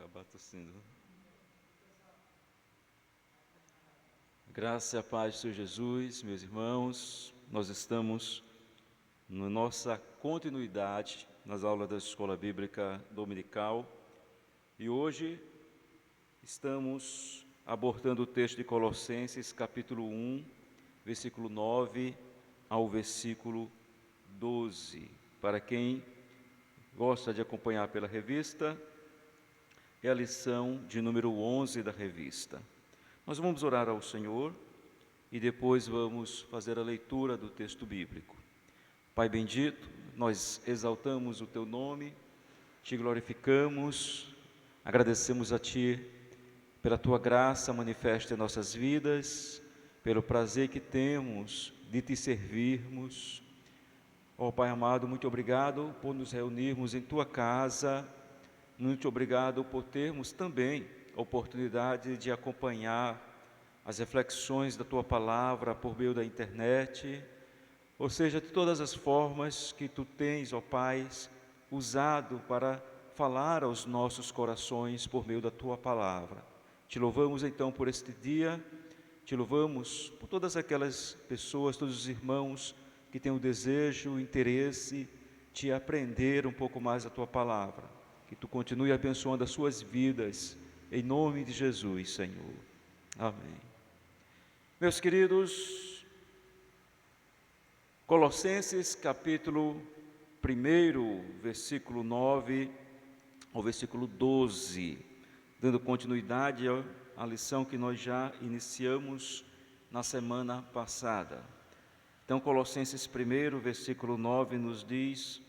acabar tossindo. Graça e a paz do Senhor Jesus, meus irmãos. Nós estamos na nossa continuidade nas aulas da Escola Bíblica Dominical e hoje estamos abordando o texto de Colossenses, capítulo 1, versículo 9 ao versículo 12. Para quem gosta de acompanhar pela revista, é a lição de número 11 da revista. Nós vamos orar ao Senhor e depois vamos fazer a leitura do texto bíblico. Pai bendito, nós exaltamos o Teu nome, Te glorificamos, agradecemos a Ti pela Tua graça manifesta em nossas vidas, pelo prazer que temos de Te servirmos. Ó Pai amado, muito obrigado por nos reunirmos em Tua casa, muito obrigado por termos também a oportunidade de acompanhar as reflexões da Tua Palavra por meio da internet, ou seja, de todas as formas que Tu tens, ó Pai, usado para falar aos nossos corações por meio da Tua Palavra. Te louvamos então por este dia, Te louvamos por todas aquelas pessoas, todos os irmãos que têm o desejo, o interesse de aprender um pouco mais a Tua Palavra. Que Tu continue abençoando as suas vidas, em nome de Jesus, Senhor. Amém. Meus queridos, Colossenses capítulo 1, versículo 9 ao versículo 12, dando continuidade à lição que nós já iniciamos na semana passada. Então, Colossenses 1, versículo 9 nos diz: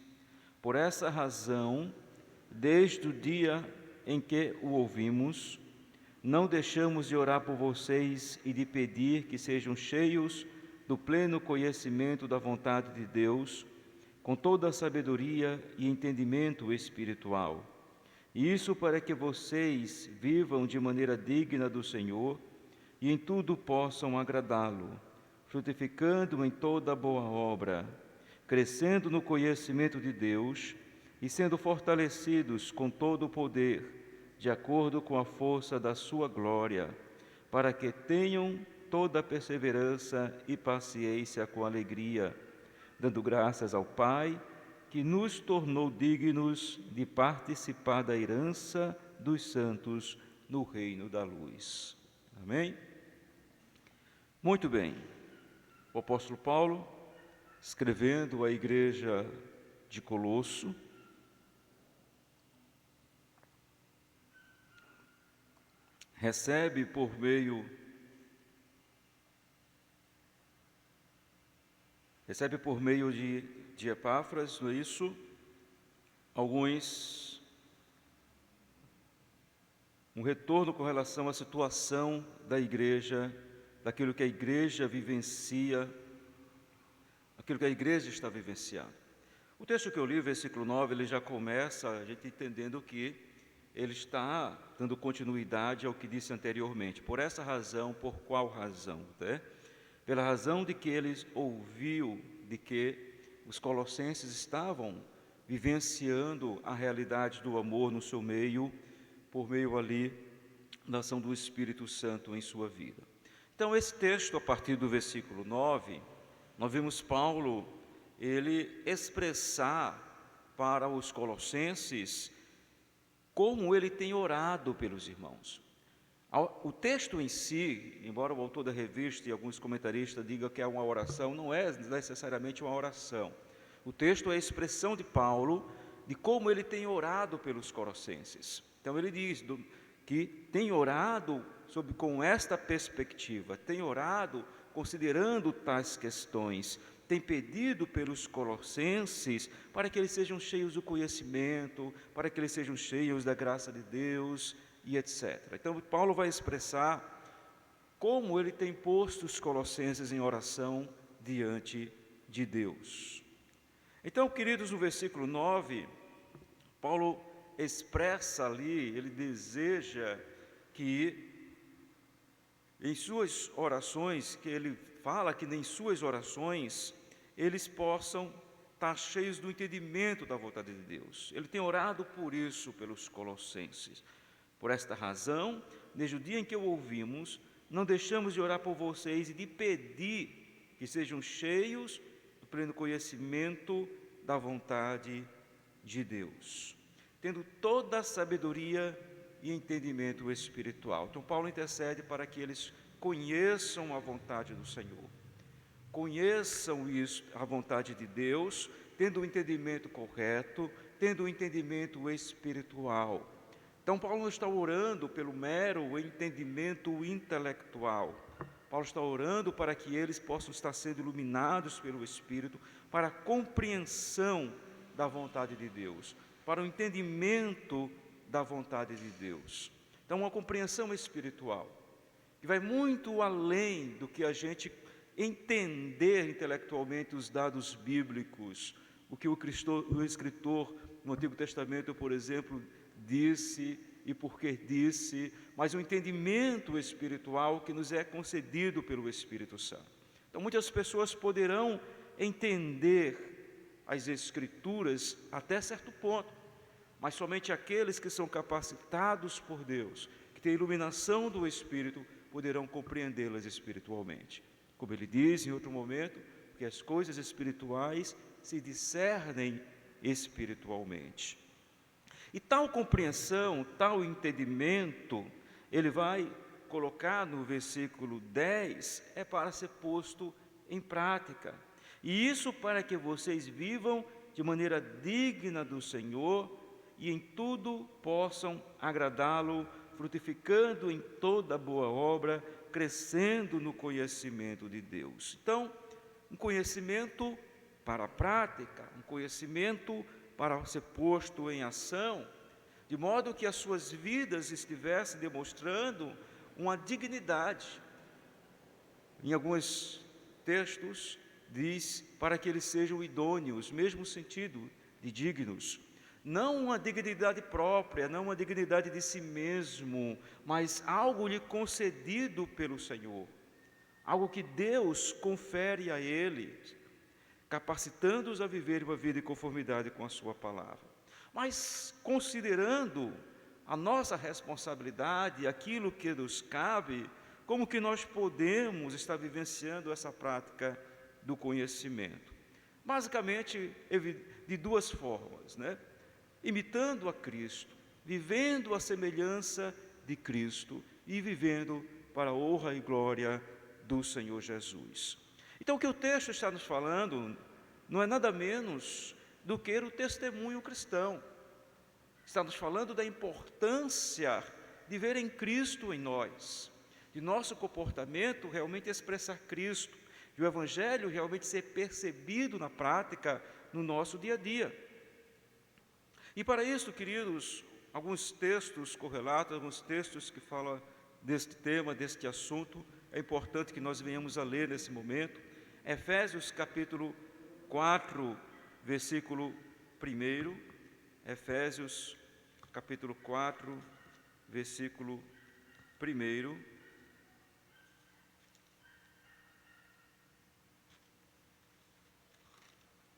por essa razão, desde o dia em que o ouvimos, não deixamos de orar por vocês e de pedir que sejam cheios do pleno conhecimento da vontade de Deus, com toda a sabedoria e entendimento espiritual. E isso para que vocês vivam de maneira digna do Senhor e em tudo possam agradá-lo, frutificando em toda boa obra, crescendo no conhecimento de Deus e sendo fortalecidos com todo o poder, de acordo com a força da sua glória, para que tenham toda a perseverança e paciência com alegria, dando graças ao Pai, que nos tornou dignos de participar da herança dos santos no reino da luz. Amém? Muito bem. O apóstolo Paulo, escrevendo à igreja de Colosso, recebe por meio de Epáfras, não é isso? Um retorno com relação à situação da igreja, daquilo que a igreja vivencia, aquilo que a igreja está vivenciando. O texto que eu li, versículo 9, ele já começa a gente entendendo que ele está dando continuidade ao que disse anteriormente. Por essa razão, por qual razão? Né? Pela razão de que eles ouviu de que os colossenses estavam vivenciando a realidade do amor no seu meio, por meio ali da ação do Espírito Santo em sua vida. Então, esse texto, a partir do versículo 9, nós vemos Paulo, ele expressar para os colossenses como ele tem orado pelos irmãos. O texto em si, embora o autor da revista e alguns comentaristas digam que é uma oração, não é necessariamente uma oração. O texto é a expressão de Paulo de como ele tem orado pelos colossenses. Então ele diz que tem orado com esta perspectiva, tem orado considerando tais questões, tem pedido pelos colossenses para que eles sejam cheios do conhecimento, para que eles sejam cheios da graça de Deus e etc. Então Paulo vai expressar como ele tem posto os colossenses em oração diante de Deus. Então, queridos, no versículo 9, Paulo expressa ali, ele deseja que em suas orações, que ele fala que em suas orações, eles possam estar cheios do entendimento da vontade de Deus. Ele tem orado por isso pelos colossenses. Por esta razão, desde o dia em que o ouvimos, não deixamos de orar por vocês e de pedir que sejam cheios do pleno conhecimento da vontade de Deus, tendo toda a sabedoria e entendimento espiritual. Então Paulo intercede para que eles conheçam a vontade do Senhor, conheçam isso, a vontade de Deus, tendo o entendimento correto, tendo o entendimento espiritual. Então Paulo não está orando pelo mero entendimento intelectual. Paulo está orando para que eles possam estar sendo iluminados pelo Espírito, para a compreensão da vontade de Deus, para o entendimento da vontade de Deus. Então, uma compreensão espiritual, que vai muito além do que a gente entender intelectualmente os dados bíblicos, o que o escritor no Antigo Testamento, por exemplo, disse e por que disse, mas um entendimento espiritual que nos é concedido pelo Espírito Santo. Então, muitas pessoas poderão entender as Escrituras até certo ponto, mas somente aqueles que são capacitados por Deus, que têm iluminação do Espírito, poderão compreendê-las espiritualmente. Como ele diz em outro momento, porque as coisas espirituais se discernem espiritualmente. E tal compreensão, tal entendimento, ele vai colocar no versículo 10, é para ser posto em prática. E isso para que vocês vivam de maneira digna do Senhor e em tudo possam agradá-lo, frutificando em toda boa obra, crescendo no conhecimento de Deus. Então, um conhecimento para a prática, um conhecimento para ser posto em ação, de modo que as suas vidas estivessem demonstrando uma dignidade. Em alguns textos diz para que eles sejam idôneos, mesmo sentido de dignos. Não uma dignidade própria, não uma dignidade de si mesmo, mas algo lhe concedido pelo Senhor, algo que Deus confere a eles, capacitando-os a viver uma vida em conformidade com a sua palavra. Mas considerando a nossa responsabilidade, aquilo que nos cabe, como que nós podemos estar vivenciando essa prática do conhecimento? Basicamente, de duas formas, né? Imitando a Cristo, vivendo a semelhança de Cristo e vivendo para a honra e glória do Senhor Jesus. Então, o que o texto está nos falando não é nada menos do que o testemunho cristão. Está nos falando da importância de ver em Cristo em nós, de nosso comportamento realmente expressar Cristo, de o Evangelho realmente ser percebido na prática, no nosso dia a dia. E para isso, queridos, alguns textos correlatos, alguns textos que falam deste tema, deste assunto, é importante que nós venhamos a ler nesse momento. Efésios capítulo 4, versículo 1. Efésios capítulo 4, versículo 1.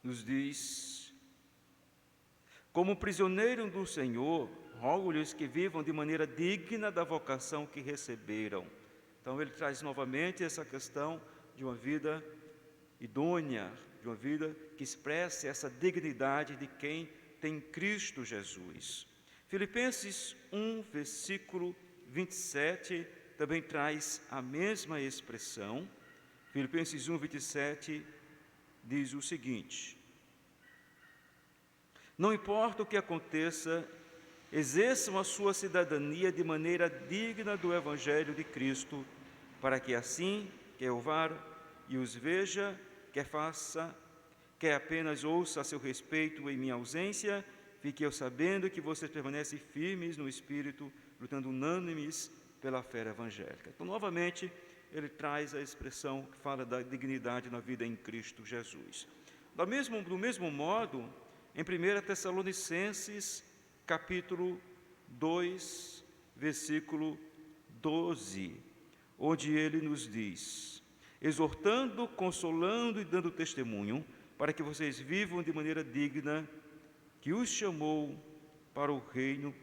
Nos diz: como prisioneiro do Senhor, rogo-lhes que vivam de maneira digna da vocação que receberam. Então ele traz novamente essa questão de uma vida idônea, de uma vida que expresse essa dignidade de quem tem Cristo Jesus. Filipenses 1, versículo 27, também traz a mesma expressão. Filipenses 1, 27 diz o seguinte: não importa o que aconteça, exerçam a sua cidadania de maneira digna do Evangelho de Cristo, para que assim, quer o vá e os veja, quer apenas ouça a seu respeito em minha ausência, fique eu sabendo que vocês permanecem firmes no Espírito, lutando unânimes pela fé evangélica. Então, novamente, ele traz a expressão que fala da dignidade na vida em Cristo Jesus. Do mesmo modo, em 1 Tessalonicenses, capítulo 2, versículo 12, onde ele nos diz: exortando, consolando e dando testemunho, para que vocês vivam de maneira digna, que os chamou para o reino,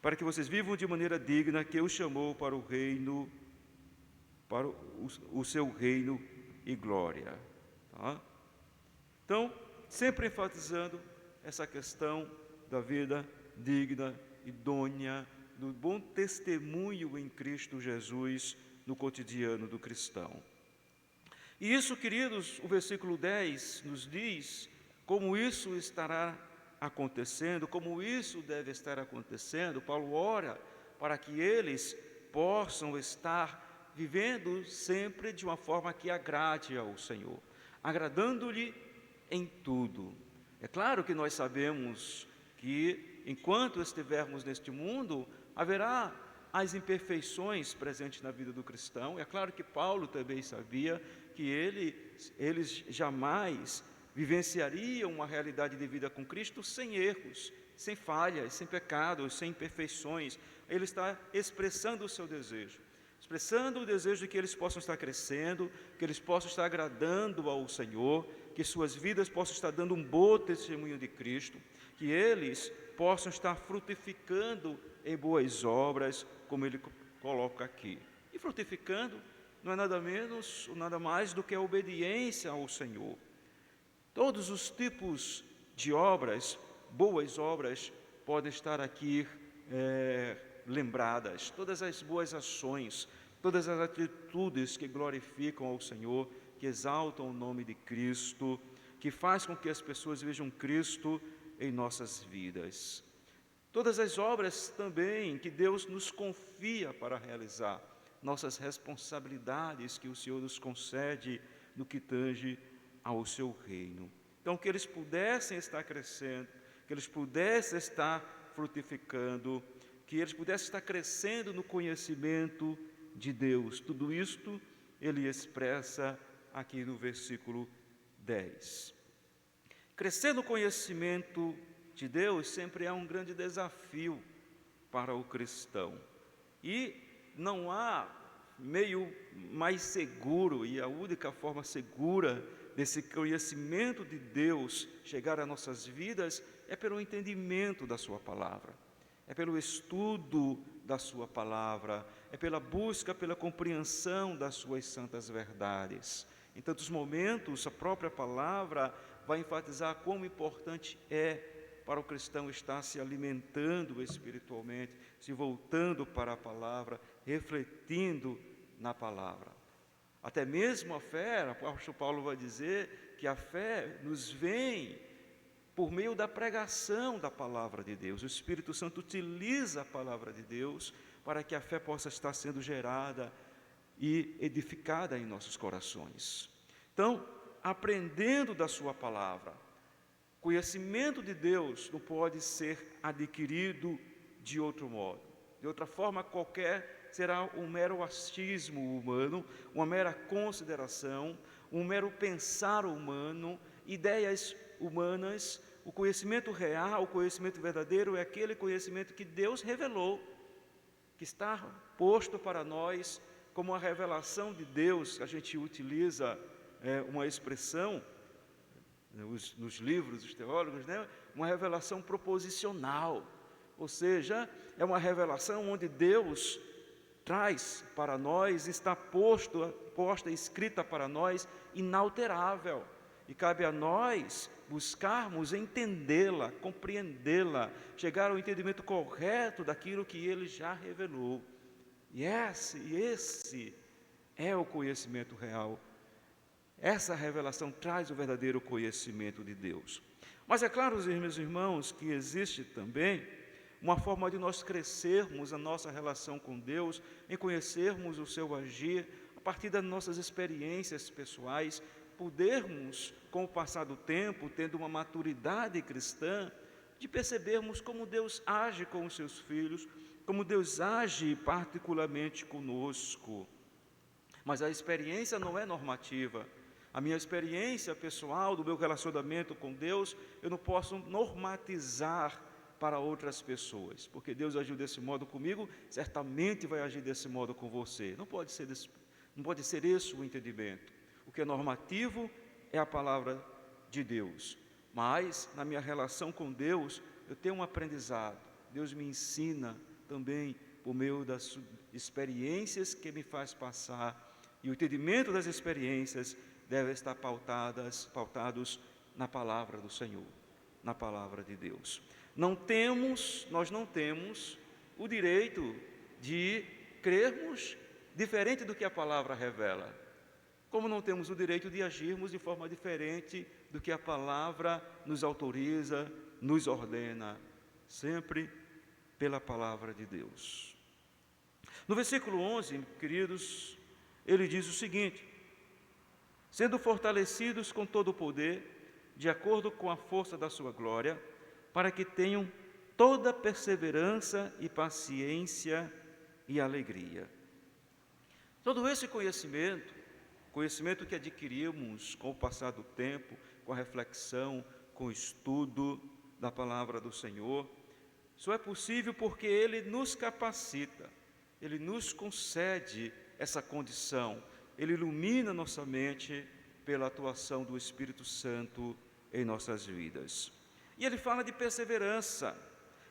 para que vocês vivam de maneira digna que o chamou para o reino, para o seu reino e glória. Tá? Então, sempre enfatizando essa questão da vida digna, idônea, do bom testemunho em Cristo Jesus no cotidiano do cristão. E isso, queridos, o versículo 10 nos diz como isso estará acontecendo, como isso deve estar acontecendo. Paulo ora para que eles possam estar vivendo sempre de uma forma que agrade ao Senhor, agradando-lhe em tudo. É claro que nós sabemos que, enquanto estivermos neste mundo, haverá as imperfeições presentes na vida do cristão. É claro que Paulo também sabia que eles jamais vivenciariam uma realidade de vida com Cristo sem erros, sem falhas, sem pecados, sem imperfeições. Ele está expressando o seu desejo, expressando o desejo de que eles possam estar crescendo, que eles possam estar agradando ao Senhor, que suas vidas possam estar dando um bom testemunho de Cristo, que eles possam estar frutificando em boas obras, como ele coloca aqui. E frutificando não é nada menos ou nada mais do que a obediência ao Senhor. Todos os tipos de obras, boas obras, podem estar aqui lembradas. Todas as boas ações, todas as atitudes que glorificam ao Senhor, que exaltam o nome de Cristo, que faz com que as pessoas vejam Cristo em nossas vidas. Todas as obras também que Deus nos confia para realizar, nossas responsabilidades que o Senhor nos concede no que tange ao seu reino. Então, que eles pudessem estar crescendo, que eles pudessem estar frutificando, que eles pudessem estar crescendo no conhecimento de Deus. Tudo isto ele expressa aqui no versículo 10. Crescer no conhecimento de Deus sempre é um grande desafio para o cristão. E não há meio mais seguro, e a única forma segura desse conhecimento de Deus chegar às nossas vidas é pelo entendimento da sua palavra, é pelo estudo da sua palavra, é pela busca, pela compreensão das suas santas verdades. Em tantos momentos, a própria palavra vai enfatizar quão importante é para o cristão estar se alimentando espiritualmente, se voltando para a palavra, refletindo na palavra. Até mesmo a fé, o apóstolo Paulo vai dizer que a fé nos vem por meio da pregação da palavra de Deus. O Espírito Santo utiliza a palavra de Deus para que a fé possa estar sendo gerada e edificada em nossos corações. Então, aprendendo da sua palavra, conhecimento de Deus não pode ser adquirido de outro modo. De outra forma qualquer, será um mero achismo humano, uma mera consideração, um mero pensar humano, ideias humanas. O conhecimento real, o conhecimento verdadeiro é aquele conhecimento que Deus revelou, que está posto para nós como a revelação de Deus. A gente utiliza uma expressão nos livros dos teólogos, né? Uma revelação proposicional, ou seja, é uma revelação onde Deus traz para nós, está posta, escrita para nós, inalterável, e cabe a nós buscarmos entendê-la, compreendê-la, chegar ao entendimento correto daquilo que Ele já revelou. E esse é o conhecimento real. Essa revelação traz o verdadeiro conhecimento de Deus. Mas é claro, meus irmãos, que existe também uma forma de nós crescermos a nossa relação com Deus, em conhecermos o seu agir, a partir das nossas experiências pessoais, podermos, com o passar do tempo, tendo uma maturidade cristã, de percebermos como Deus age com os seus filhos, como Deus age particularmente conosco. Mas a experiência não é normativa. A minha experiência pessoal, do meu relacionamento com Deus, eu não posso normatizar para outras pessoas, porque Deus agiu desse modo comigo, certamente vai agir desse modo com você. Não pode ser esse o entendimento. O que é normativo é a palavra de Deus, mas na minha relação com Deus, eu tenho um aprendizado. Deus me ensina também por meio das experiências que me faz passar, e o entendimento das experiências deve estar pautados na palavra do Senhor, na palavra de Deus. Nós não temos o direito de crermos diferente do que a palavra revela, como não temos o direito de agirmos de forma diferente do que a palavra nos autoriza, nos ordena, sempre pela palavra de Deus. No versículo 11, queridos, ele diz o seguinte: sendo fortalecidos com todo o poder, de acordo com a força da sua glória, para que tenham toda perseverança e paciência e alegria. Todo esse conhecimento que adquirimos com o passar do tempo, com a reflexão, com o estudo da palavra do Senhor, só é possível porque Ele nos capacita, Ele nos concede essa condição, Ele ilumina nossa mente pela atuação do Espírito Santo em nossas vidas. E ele fala de perseverança,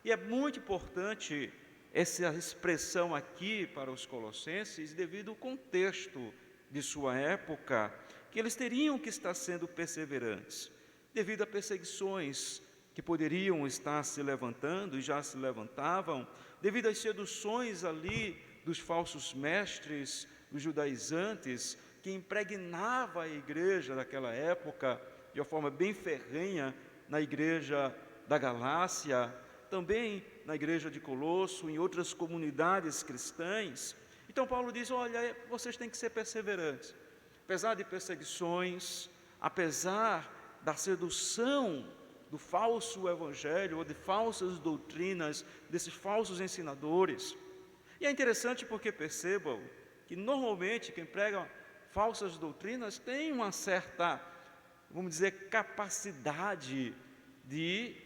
e é muito importante essa expressão aqui para os colossenses, devido ao contexto de sua época, que eles teriam que estar sendo perseverantes, devido a perseguições que poderiam estar se levantando e já se levantavam, devido às seduções ali dos falsos mestres, os judaizantes, que impregnava a igreja daquela época de uma forma bem ferrenha, na igreja da Galácia, também na igreja de Colosso, em outras comunidades cristãs. Então Paulo diz: olha, vocês têm que ser perseverantes, apesar de perseguições, apesar da sedução do falso evangelho, ou de falsas doutrinas, desses falsos ensinadores. E é interessante porque percebam que normalmente quem prega falsas doutrinas tem uma certa, vamos dizer, capacidade de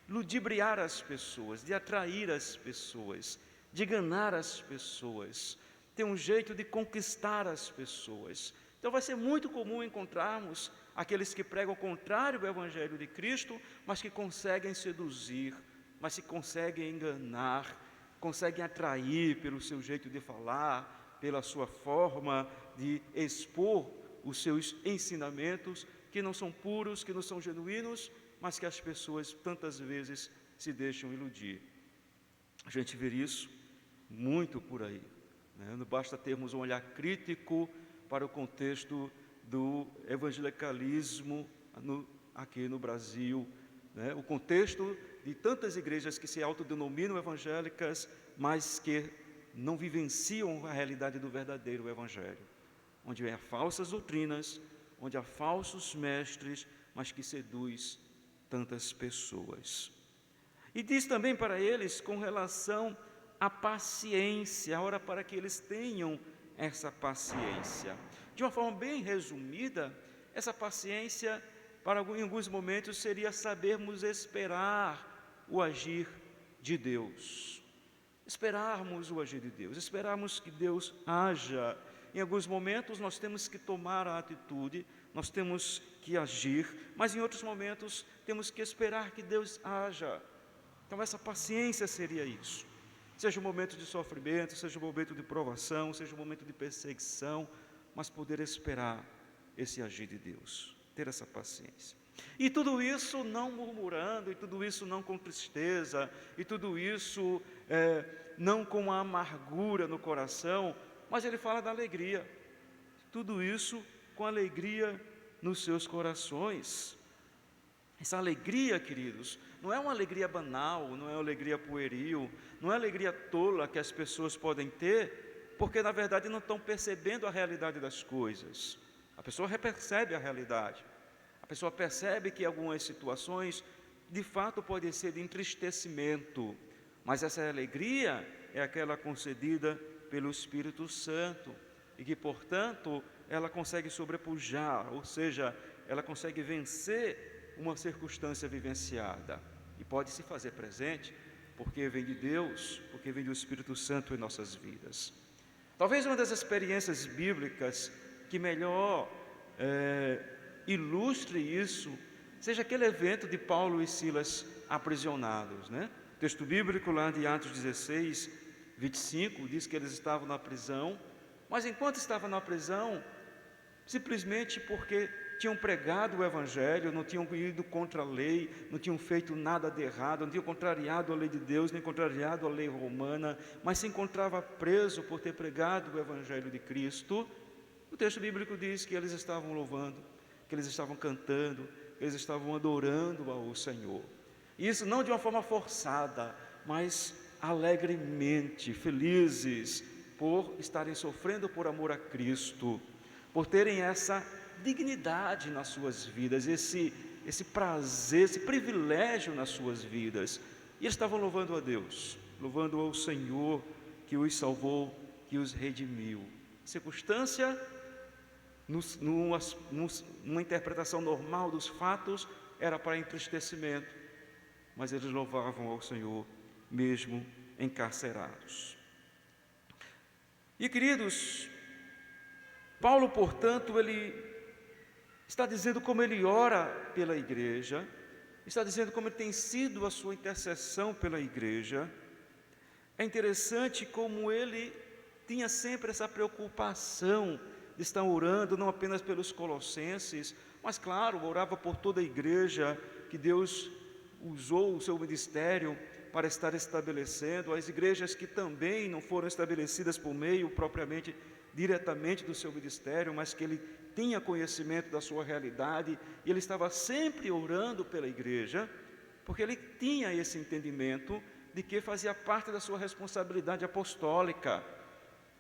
ludibriar as pessoas, de atrair as pessoas, de enganar as pessoas, tem um jeito de conquistar as pessoas. Então vai ser muito comum encontrarmos aqueles que pregam o contrário do Evangelho de Cristo, mas que conseguem seduzir, mas que conseguem enganar, conseguem atrair pelo seu jeito de falar, pela sua forma de expor os seus ensinamentos, que não são puros, que não são genuínos, mas que as pessoas tantas vezes se deixam iludir. A gente vê isso muito por aí, né? Não basta termos um olhar crítico para o contexto do evangelicalismo aqui no Brasil, né? O contexto de tantas igrejas que se autodenominam evangélicas, mas que não vivenciam a realidade do verdadeiro evangelho, onde há falsas doutrinas, onde há falsos mestres, mas que seduz tantas pessoas. E diz também para eles com relação à paciência, ora para que eles tenham essa paciência. De uma forma bem resumida, essa paciência, em alguns momentos, seria sabermos esperar o agir de Deus. Esperarmos o agir de Deus, esperarmos que Deus haja. Em alguns momentos nós temos que tomar a atitude, nós temos que agir, mas em outros momentos temos que esperar que Deus haja. Então essa paciência seria isso. Seja um momento de sofrimento, seja um momento de provação, seja um momento de perseguição, mas poder esperar esse agir de Deus, ter essa paciência. E tudo isso não murmurando, e tudo isso não com tristeza, e tudo isso não com a amargura no coração, mas ele fala da alegria. Tudo isso com alegria nos seus corações. Essa alegria, queridos, não é uma alegria banal, não é uma alegria pueril, não é uma alegria tola que as pessoas podem ter, porque na verdade não estão percebendo a realidade das coisas. A pessoa percebe a realidade, a pessoa percebe que algumas situações de fato podem ser de entristecimento, mas essa alegria é aquela concedida pelo Espírito Santo, e que, portanto, ela consegue sobrepujar, ou seja, ela consegue vencer uma circunstância vivenciada, e pode se fazer presente, porque vem de Deus, porque vem do Espírito Santo em nossas vidas. Talvez uma das experiências bíblicas que melhor ilustre isso, seja aquele evento de Paulo e Silas aprisionados, né? texto bíblico lá de Atos 16, 25, diz que eles estavam na prisão, mas enquanto estavam na prisão, simplesmente porque tinham pregado o Evangelho, não tinham ido contra a lei, não tinham feito nada de errado, não tinham contrariado a lei de Deus, nem contrariado a lei romana, mas se encontrava preso por ter pregado o Evangelho de Cristo. O texto bíblico diz que eles estavam louvando, que eles estavam cantando, que eles estavam adorando ao Senhor. Isso não de uma forma forçada, mas alegremente, felizes por estarem sofrendo por amor a Cristo, por terem essa dignidade nas suas vidas, esse prazer, esse privilégio nas suas vidas. E eles estavam louvando a Deus, louvando ao Senhor que os salvou, que os redimiu. Circunstância, numa interpretação normal dos fatos, era para entristecimento, mas eles louvavam ao Senhor, mesmo encarcerados. E queridos, Paulo, portanto, ele está dizendo como ele ora pela igreja, está dizendo como tem sido a sua intercessão pela igreja. É interessante como ele tinha sempre essa preocupação de estar orando, não apenas pelos colossenses, mas claro, orava por toda a igreja que Deus usou o seu ministério para estar estabelecendo, as igrejas que também não foram estabelecidas por meio propriamente, diretamente do seu ministério, mas que ele tinha conhecimento da sua realidade, e ele estava sempre orando pela igreja, porque ele tinha esse entendimento de que fazia parte da sua responsabilidade apostólica.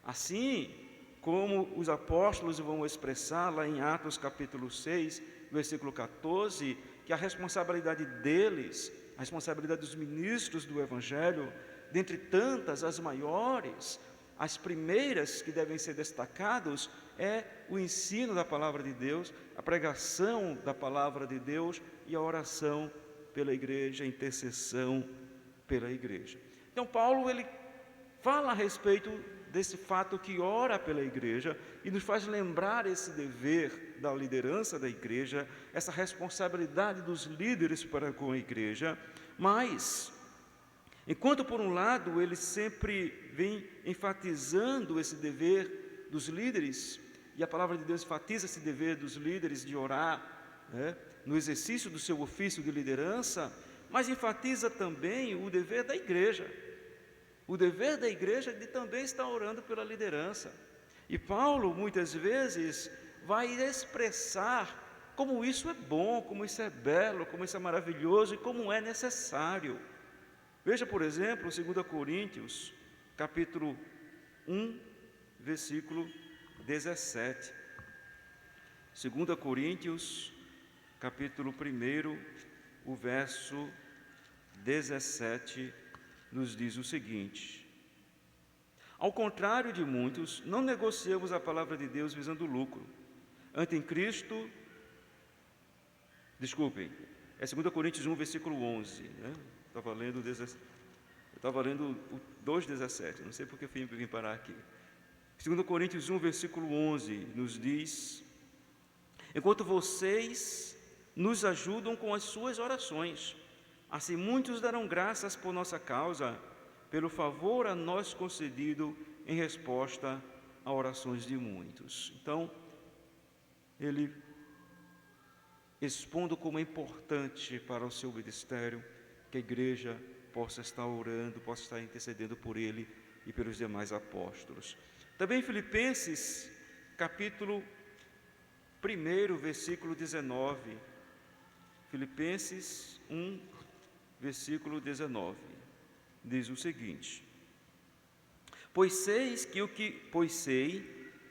Assim como os apóstolos vão expressar lá em Atos capítulo 6, versículo 14, que a responsabilidade deles, a responsabilidade dos ministros do Evangelho, dentre tantas, as maiores, as primeiras que devem ser destacados, é o ensino da palavra de Deus, a pregação da palavra de Deus e a oração pela igreja, a intercessão pela igreja. Então Paulo, ele fala a respeito desse fato que ora pela igreja e nos faz lembrar esse dever da liderança da igreja, essa responsabilidade dos líderes para com a igreja, mas enquanto por um lado ele sempre vem enfatizando esse dever dos líderes, e a palavra de Deus enfatiza esse dever dos líderes de orar, no exercício do seu ofício de liderança, mas enfatiza também o dever da igreja. O dever da igreja de também estar orando pela liderança. E Paulo, muitas vezes, vai expressar como isso é bom, como isso é belo, como isso é maravilhoso e como é necessário. Veja, por exemplo, 2 Coríntios, capítulo 1, versículo 17. 2 Coríntios, capítulo 1, o verso 17, nos diz o seguinte: ao contrário de muitos, não negociamos a palavra de Deus visando lucro. Antes em Cristo, desculpem, é 2 Coríntios 1, versículo 11, eu estava lendo o 2,17, não sei porque vim parar aqui. 2 Coríntios 1, versículo 11, nos diz: enquanto vocês nos ajudam com as suas orações, assim muitos darão graças por nossa causa, pelo favor a nós concedido em resposta a orações de muitos. Então, ele expondo como é importante para o seu ministério que a igreja possa estar orando, possa estar intercedendo por ele e pelos demais apóstolos. Também Filipenses, capítulo 1, versículo 19. Filipenses 1, versículo 19, diz o seguinte: pois sei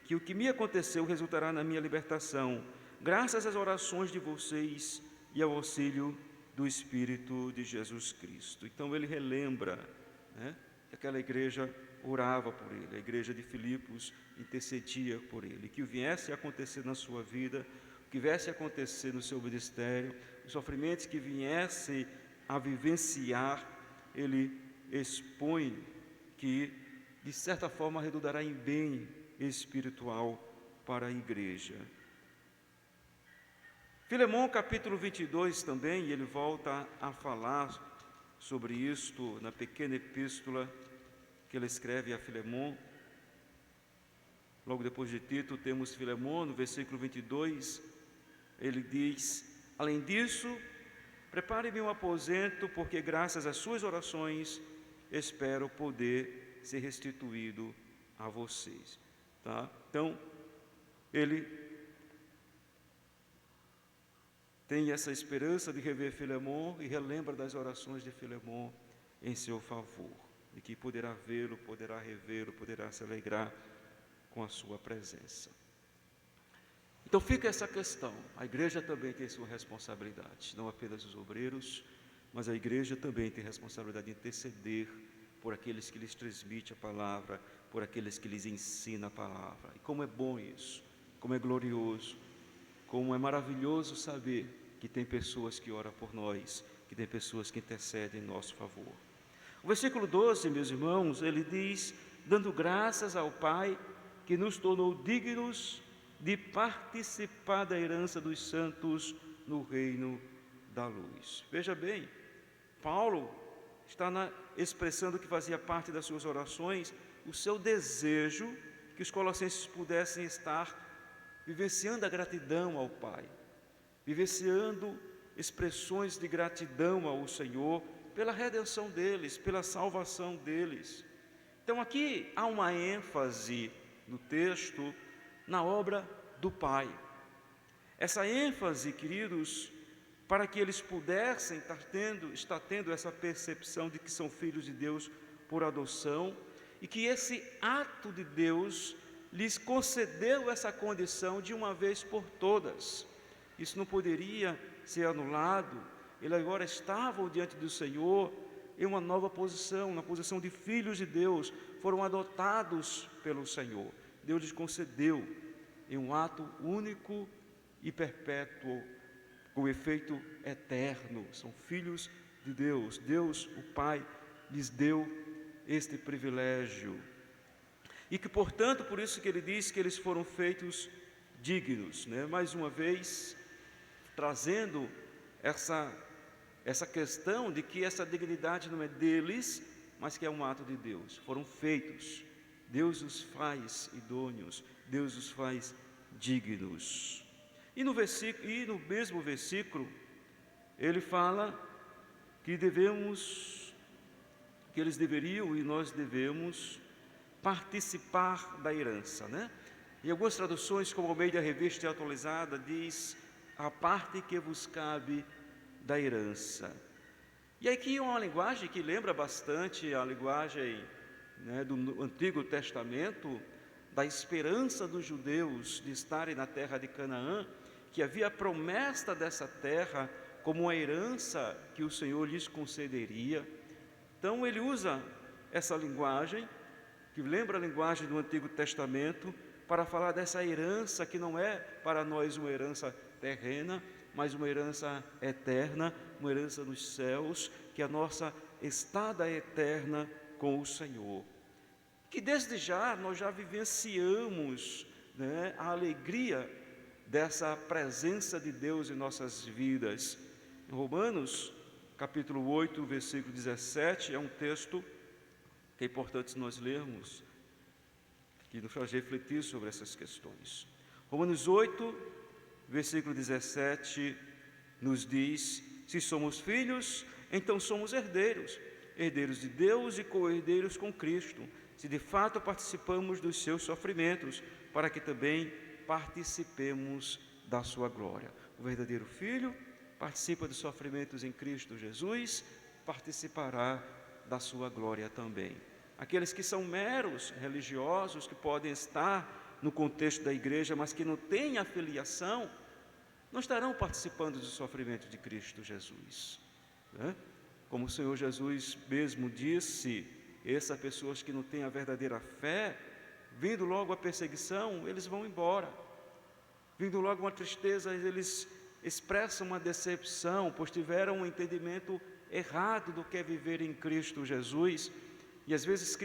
que o que me aconteceu resultará na minha libertação, graças às orações de vocês e ao auxílio do Espírito de Jesus Cristo. Então ele relembra, que aquela igreja orava por ele, a igreja de Filipos intercedia por ele, que viesse a acontecer na sua vida, que viesse a acontecer no seu ministério, os sofrimentos que viesse a vivenciar, ele expõe que, de certa forma, redundará em bem espiritual para a igreja. Filemão, capítulo 22 também, ele volta a falar sobre isto na pequena epístola que ele escreve a Filemon. Logo depois de Tito, temos Filemon, no versículo 22, ele diz: além disso, prepare-me um aposento, porque graças às suas orações espero poder ser restituído a vocês. Tá? Então, ele tem essa esperança de rever Filemon e relembra das orações de Filemon em seu favor, de que poderá vê-lo, poderá revê-lo, poderá se alegrar com a sua presença. Então fica essa questão, a igreja também tem sua responsabilidade, não apenas os obreiros, mas a igreja também tem responsabilidade de interceder por aqueles que lhes transmite a palavra, por aqueles que lhes ensina a palavra. E como é bom isso, como é glorioso, como é maravilhoso saber que tem pessoas que oram por nós, que tem pessoas que intercedem em nosso favor. O versículo 12, meus irmãos, ele diz: dando graças ao Pai que nos tornou dignos de participar da herança dos santos no reino da luz. Veja bem, Paulo está expressando que fazia parte das suas orações o seu desejo que os colossenses pudessem estar vivenciando a gratidão ao Pai, vivenciando expressões de gratidão ao Senhor pela redenção deles, pela salvação deles. Então aqui há uma ênfase no texto na obra do Pai. Essa ênfase, queridos, para que eles pudessem estar tendo essa percepção de que são filhos de Deus por adoção, e que esse ato de Deus lhes concedeu essa condição de uma vez por todas. Isso não poderia ser anulado. Eles agora estavam diante do Senhor em uma nova posição, na posição de filhos de Deus, foram adotados pelo Senhor. Deus lhes concedeu em um ato único e perpétuo, com efeito eterno. São filhos de Deus. Deus, o Pai, lhes deu este privilégio. E que, portanto, por isso que ele diz que eles foram feitos dignos, né? Mais uma vez, trazendo essa questão de que essa dignidade não é deles, mas que é um ato de Deus. Foram feitos. Deus os faz idôneos, Deus os faz dignos. E no mesmo versículo, ele fala que eles deveriam e nós devemos participar da herança, né? Em algumas traduções, como Almeida Revista Atualizada, diz: a parte que vos cabe da herança. E aqui é uma linguagem que lembra bastante a linguagem, né, do Antigo Testamento, da esperança dos judeus de estarem na terra de Canaã, que havia a promessa dessa terra como uma herança que o Senhor lhes concederia. Então ele usa essa linguagem, que lembra a linguagem do Antigo Testamento, para falar dessa herança que não é para nós uma herança terrena, mas uma herança eterna, uma herança nos céus, que é a nossa estada eterna com o Senhor. Que desde já nós já vivenciamos, né, a alegria dessa presença de Deus em nossas vidas. Em Romanos, capítulo 8, versículo 17, é um texto que é importante nós lermos, que nos faz refletir sobre essas questões. Romanos 8, versículo 17, nos diz: se somos filhos, então somos herdeiros, herdeiros de Deus e co-herdeiros com Cristo, se de fato participamos dos seus sofrimentos, para que também participemos da sua glória. O verdadeiro filho participa dos sofrimentos em Cristo Jesus, participará da sua glória também. Aqueles que são meros religiosos, que podem estar no contexto da igreja, mas que não têm a filiação, não estarão participando dos sofrimentos de Cristo Jesus, né? Como o Senhor Jesus mesmo disse, essas pessoas que não têm a verdadeira fé, vindo logo a perseguição, eles vão embora. Vindo logo uma tristeza, eles expressam uma decepção, pois tiveram um entendimento errado do que é viver em Cristo Jesus, e às vezes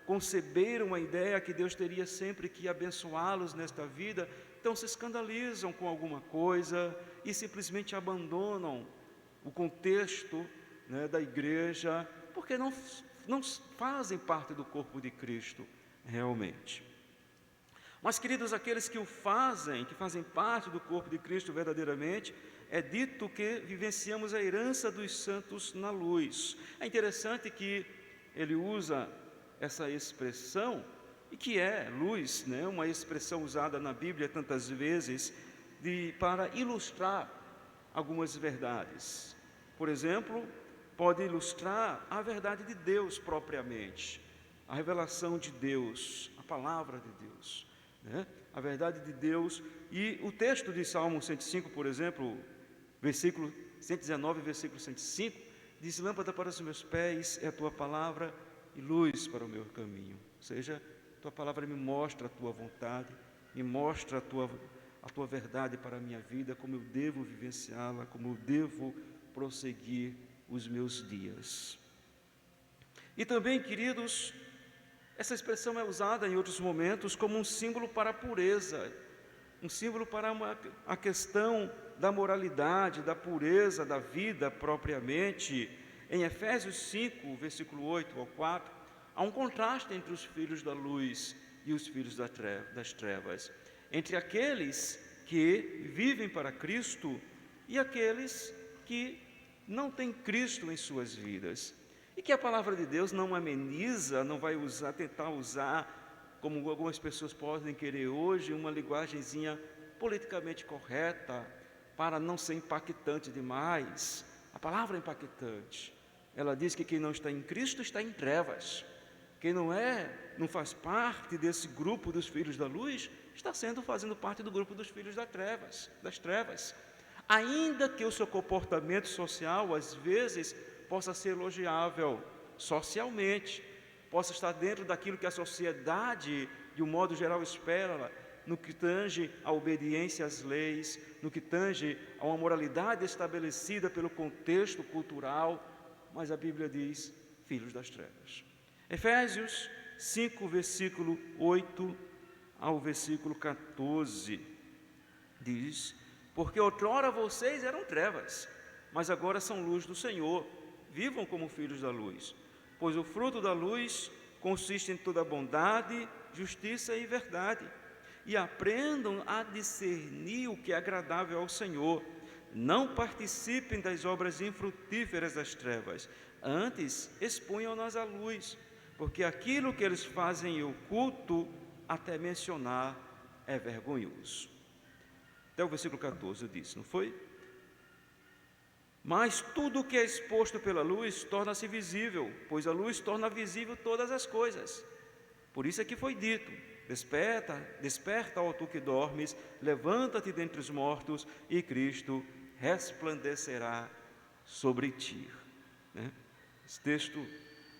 conceberam a ideia que Deus teria sempre que abençoá-los nesta vida, então se escandalizam com alguma coisa e simplesmente abandonam o contexto né, da igreja, porque não fazem parte do corpo de Cristo realmente. Mas, queridos, aqueles que fazem parte do corpo de Cristo verdadeiramente, é dito que vivenciamos a herança dos santos na luz. É interessante que ele usa essa expressão, e que é luz, né? Uma expressão usada na Bíblia tantas vezes para ilustrar algumas verdades. Por exemplo, pode ilustrar a verdade de Deus propriamente, a revelação de Deus, a palavra de Deus, né? A verdade de Deus. E o texto de Salmo 105, por exemplo, versículo 119, versículo 105, diz: lâmpada para os meus pés é a tua palavra e luz para o meu caminho. Ou seja, a tua palavra me mostra a tua vontade, me mostra a tua verdade para a minha vida, como eu devo vivenciá-la, como eu devo prosseguir os meus dias. E também, queridos, essa expressão é usada em outros momentos como um símbolo para a pureza, um símbolo para a questão da moralidade, da pureza da vida propriamente. Em Efésios 5, versículo 8 ao 4, há um contraste entre os filhos da luz e os filhos das trevas, entre aqueles que vivem para Cristo e aqueles que não têm Cristo em suas vidas. E que a palavra de Deus não ameniza, não vai tentar usar, como algumas pessoas podem querer hoje, uma linguagenzinha politicamente correta, para não ser impactante demais. A palavra é impactante. Ela diz que quem não está em Cristo está em trevas. Quem não faz parte desse grupo dos filhos da luz, está fazendo parte do grupo dos filhos das trevas. Ainda que o seu comportamento social, às vezes, possa ser elogiável socialmente, possa estar dentro daquilo que a sociedade, de um modo geral, espera, no que tange à obediência às leis, no que tange a uma moralidade estabelecida pelo contexto cultural, mas a Bíblia diz: filhos das trevas. Efésios 5, versículo 8 ao versículo 14, diz: porque outrora vocês eram trevas, mas agora são luz do Senhor. Vivam como filhos da luz, pois o fruto da luz consiste em toda bondade, justiça e verdade. E aprendam a discernir o que é agradável ao Senhor. Não participem das obras infrutíferas das trevas, antes exponham-nas à luz, porque aquilo que eles fazem em oculto, até mencionar, é vergonhoso. Até o versículo 14 diz, não foi? Mas tudo o que é exposto pela luz torna-se visível, pois a luz torna visível todas as coisas. Por isso é que foi dito: desperta, ó tu que dormes, levanta-te dentre os mortos, e Cristo resplandecerá sobre ti. Né? Esse texto,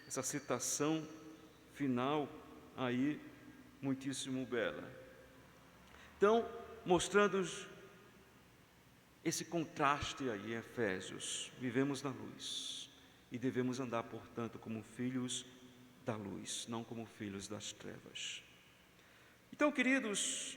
essa citação final aí, muitíssimo bela. Então, mostrando esse contraste aí em Efésios, vivemos na luz e devemos andar, portanto, como filhos da luz, não como filhos das trevas. Então, queridos,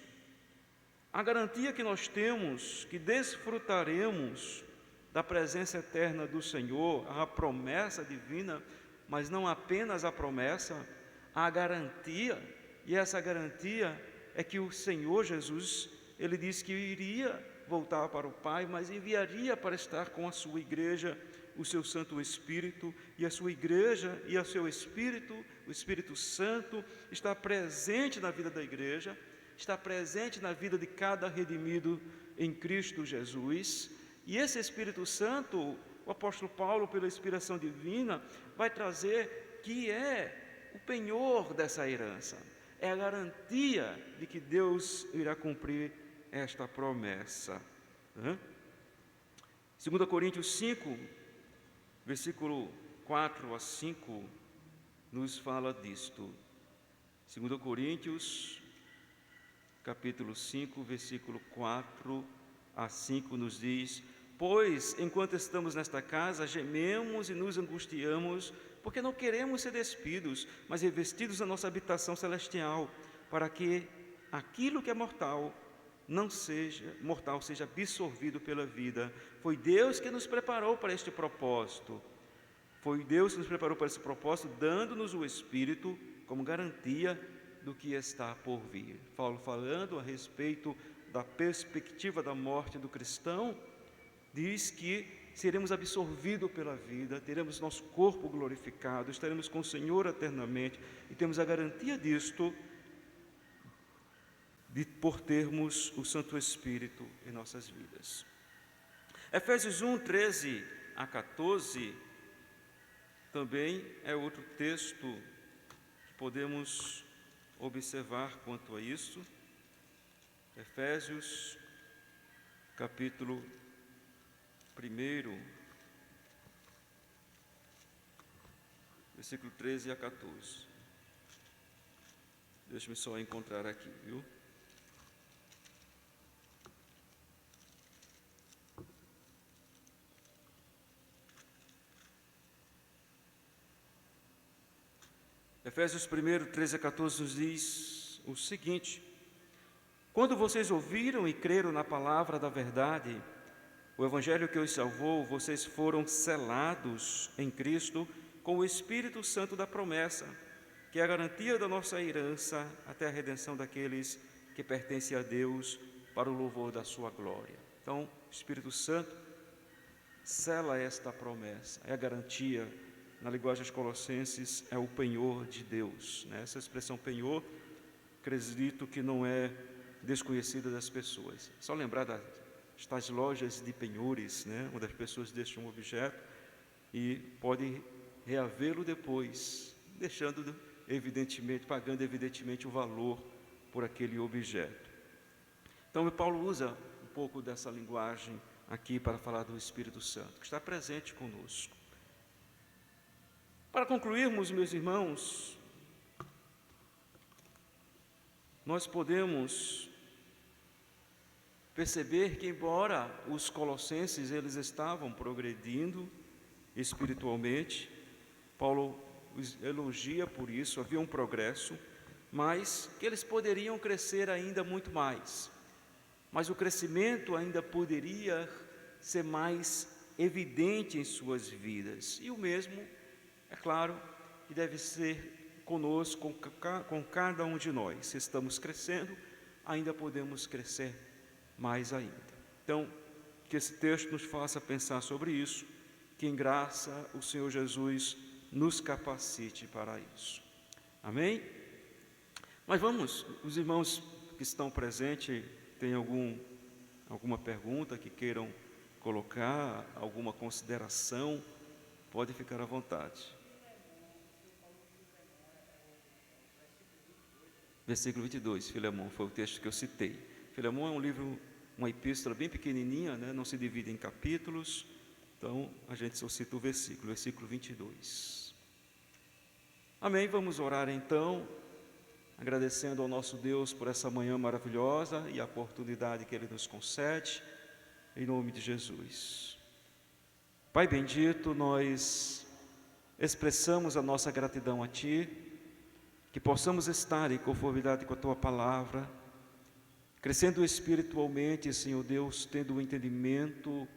a garantia que nós temos, que desfrutaremos da presença eterna do Senhor, a promessa divina, mas não apenas a promessa, a garantia, e essa garantia é que o Senhor Jesus, Ele disse que iria voltar para o Pai, mas enviaria para estar com a sua igreja o seu Santo Espírito, e a sua igreja e o seu Espírito, o Espírito Santo, está presente na vida da igreja, está presente na vida de cada redimido em Cristo Jesus. E esse Espírito Santo, o apóstolo Paulo, pela inspiração divina, vai trazer que é o penhor dessa herança, é a garantia de que Deus irá cumprir esta promessa. 2 Coríntios 5, versículo 4 a 5, nos fala disto. 2 Coríntios, capítulo 5, versículo 4 a 5, nos diz: pois, enquanto estamos nesta casa, gememos e nos angustiamos, porque não queremos ser despidos, mas revestidos da nossa habitação celestial, para que aquilo que é mortal seja absorvido pela vida. Foi Deus que nos preparou para este propósito. Foi Deus que nos preparou para esse propósito, dando-nos o Espírito como garantia do que está por vir. Paulo, falando a respeito da perspectiva da morte do cristão, diz que seremos absorvidos pela vida, teremos nosso corpo glorificado, estaremos com o Senhor eternamente e temos a garantia disto por termos o Santo Espírito em nossas vidas. Efésios 1, 13 a 14 também é outro texto que podemos observar quanto a isso. Efésios, capítulo 1, versículo 13 a 14. Deixa-me só encontrar aqui, viu? Efésios 1, 13 a 14 nos diz o seguinte: quando vocês ouviram e creram na palavra da verdade, o evangelho que os salvou, vocês foram selados em Cristo com o Espírito Santo da promessa, que é a garantia da nossa herança até a redenção daqueles que pertencem a Deus para o louvor da sua glória. Então, o Espírito Santo sela esta promessa, é a garantia. Na linguagem dos Colossenses, é o penhor de Deus. Essa expressão penhor, acredito que não é desconhecida das pessoas. Só lembrar das lojas de penhores, onde as pessoas deixam um objeto e podem reavê-lo depois, pagando evidentemente o valor por aquele objeto. Então, Paulo usa um pouco dessa linguagem aqui para falar do Espírito Santo, que está presente conosco. Para concluirmos, meus irmãos, nós podemos perceber que, embora os colossenses eles estavam progredindo espiritualmente, Paulo os elogia por isso, havia um progresso, mas que eles poderiam crescer ainda muito mais. Mas o crescimento ainda poderia ser mais evidente em suas vidas. E o mesmo, é claro, que deve ser conosco, com cada um de nós. Se estamos crescendo, ainda podemos crescer mais ainda. Então, que esse texto nos faça pensar sobre isso, que em graça o Senhor Jesus nos capacite para isso. Amém? Mas vamos, os irmãos que estão presentes, tem alguma pergunta que queiram colocar, alguma consideração, pode ficar à vontade. Versículo 22, Filemão, foi o texto que eu citei. Filemão é um livro, uma epístola bem pequenininha, não se divide em capítulos, então a gente só cita o versículo 22. Amém, vamos orar então, agradecendo ao nosso Deus por essa manhã maravilhosa e a oportunidade que Ele nos concede, em nome de Jesus. Pai bendito, nós expressamos a nossa gratidão a Ti, que possamos estar em conformidade com a Tua Palavra, crescendo espiritualmente, Senhor Deus, tendo o entendimento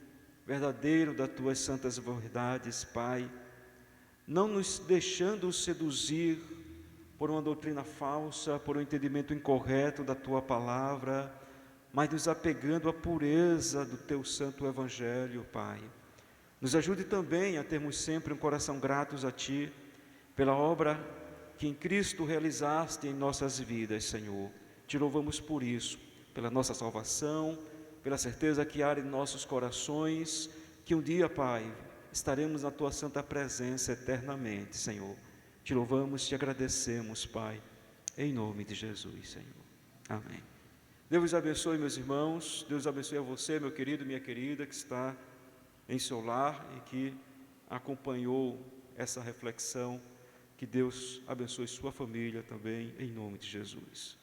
verdadeiro das Tuas santas verdades, Pai, não nos deixando seduzir por uma doutrina falsa, por um entendimento incorreto da Tua Palavra, mas nos apegando à pureza do Teu Santo Evangelho, Pai. Nos ajude também a termos sempre um coração gratos a Ti, pela obra que em Cristo realizaste em nossas vidas, Senhor. Te louvamos por isso, pela nossa salvação, pela certeza que há em nossos corações, que um dia, Pai, estaremos na Tua santa presença eternamente, Senhor. Te louvamos, te agradecemos, Pai, em nome de Jesus, Senhor. Amém. Deus os abençoe, meus irmãos. Deus abençoe a você, meu querido, minha querida, que está em seu lar e que acompanhou essa reflexão. Que Deus abençoe sua família também, em nome de Jesus.